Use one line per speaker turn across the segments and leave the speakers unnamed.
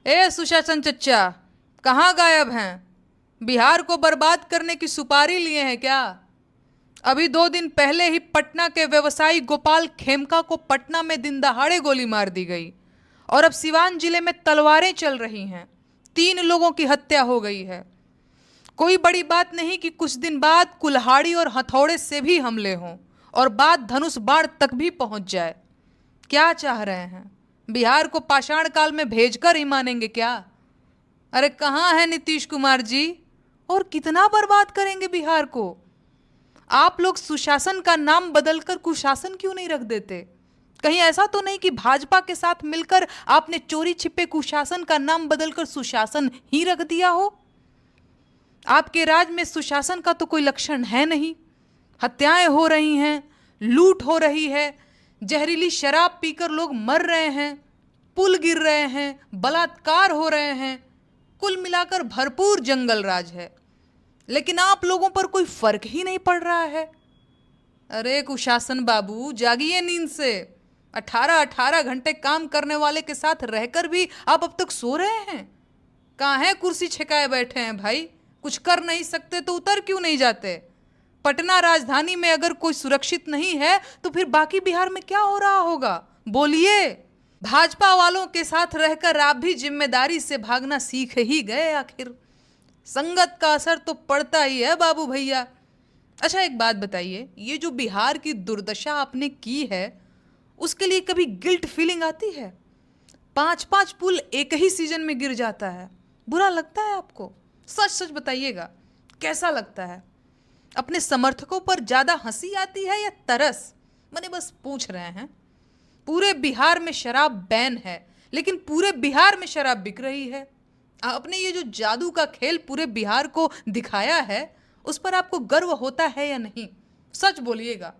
ए सुशासन चच्चा, कहाँ गायब हैं? बिहार को बर्बाद करने की सुपारी लिए हैं क्या? अभी 2 दिन पहले ही पटना के व्यवसायी गोपाल खेमका को पटना में दिन दहाड़े गोली मार दी गई और अब सिवान जिले में तलवारें चल रही हैं। 3 लोगों की हत्या हो गई है। कोई बड़ी बात नहीं कि कुछ दिन बाद कुल्हाड़ी और हथौड़े से भी हमले हों और बात धनुष बाण तक भी पहुंच जाए। क्या चाह रहे हैं? बिहार को पाषाण काल में भेजकर ही मानेंगे क्या? अरे कहाँ है नीतीश कुमार जी? और कितना बर्बाद करेंगे बिहार को? आप लोग सुशासन का नाम बदलकर कुशासन क्यों नहीं रख देते? कहीं ऐसा तो नहीं कि भाजपा के साथ मिलकर आपने चोरी छिपे कुशासन का नाम बदलकर सुशासन ही रख दिया हो? आपके राज में सुशासन का तो कोई लक्षण है नहीं। हत्याएं हो रही हैं, लूट हो रही है, जहरीली शराब पीकर लोग मर रहे हैं, पुल गिर रहे हैं, बलात्कार हो रहे हैं। कुल मिलाकर भरपूर जंगल राज है, लेकिन आप लोगों पर कोई फर्क ही नहीं पड़ रहा है। अरे कुशासन बाबू, जागिए नींद से। 18-18 घंटे काम करने वाले के साथ रहकर भी आप अब तक सो रहे हैं। कहाँ है कुर्सी छेकाए बैठे हैं भाई? कुछ कर नहीं सकते तो उतर क्यों नहीं जाते? पटना राजधानी में अगर कोई सुरक्षित नहीं है तो फिर बाकी बिहार में क्या हो रहा होगा? बोलिए। भाजपा वालों के साथ रहकर आप भी जिम्मेदारी से भागना सीख ही गए आखिर। संगत का असर तो पड़ता ही है बाबू भैया। अच्छा एक बात बताइए, ये जो बिहार की दुर्दशा आपने की है उसके लिए कभी गिल्ट फीलिंग आती है? 5-5 पुल एक ही सीजन में गिर जाता है, बुरा लगता है आपको? सच सच बताइएगा, कैसा लगता है? अपने समर्थकों पर ज्यादा हंसी आती है या तरस? मैंने बस पूछ रहे हैं। पूरे बिहार में शराब बैन है, लेकिन पूरे बिहार में शराब बिक रही है। आपने ये जो जादू का खेल पूरे बिहार को दिखाया है, उस पर आपको गर्व होता है या नहीं? सच बोलिएगा।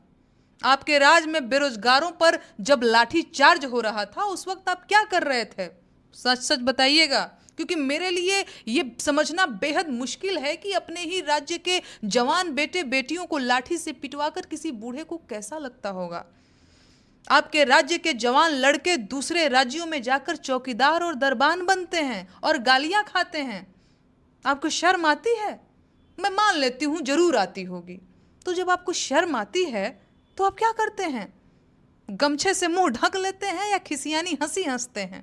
आपके राज में बेरोजगारों पर जब लाठी चार्ज हो रहा था उस वक्त आप क्या कर रहे थे? सच सच बताइएगा, क्योंकि मेरे लिए ये समझना बेहद मुश्किल है कि अपने ही राज्य के जवान बेटे बेटियों को लाठी से पिटवाकर किसी बूढ़े को कैसा लगता होगा। आपके राज्य के जवान लड़के दूसरे राज्यों में जाकर चौकीदार और दरबान बनते हैं और गालियां खाते हैं। आपको शर्म आती है? मैं मान लेती हूं जरूर आती होगी। तो जब आपको शर्म आती है तो आप क्या करते हैं? गमछे से मुंह ढक लेते हैं या खिसियानी हंसी हंसते हैं?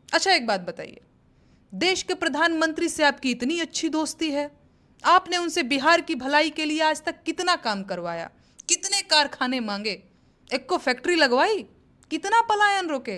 अच्छा एक बात बताइए, देश के प्रधानमंत्री से आपकी इतनी अच्छी दोस्ती है, आपने उनसे बिहार की भलाई के लिए आज तक कितना काम करवाया, कितने कारखाने मांगे, एक को फैक्ट्री लगवाई, कितना पलायन रोके?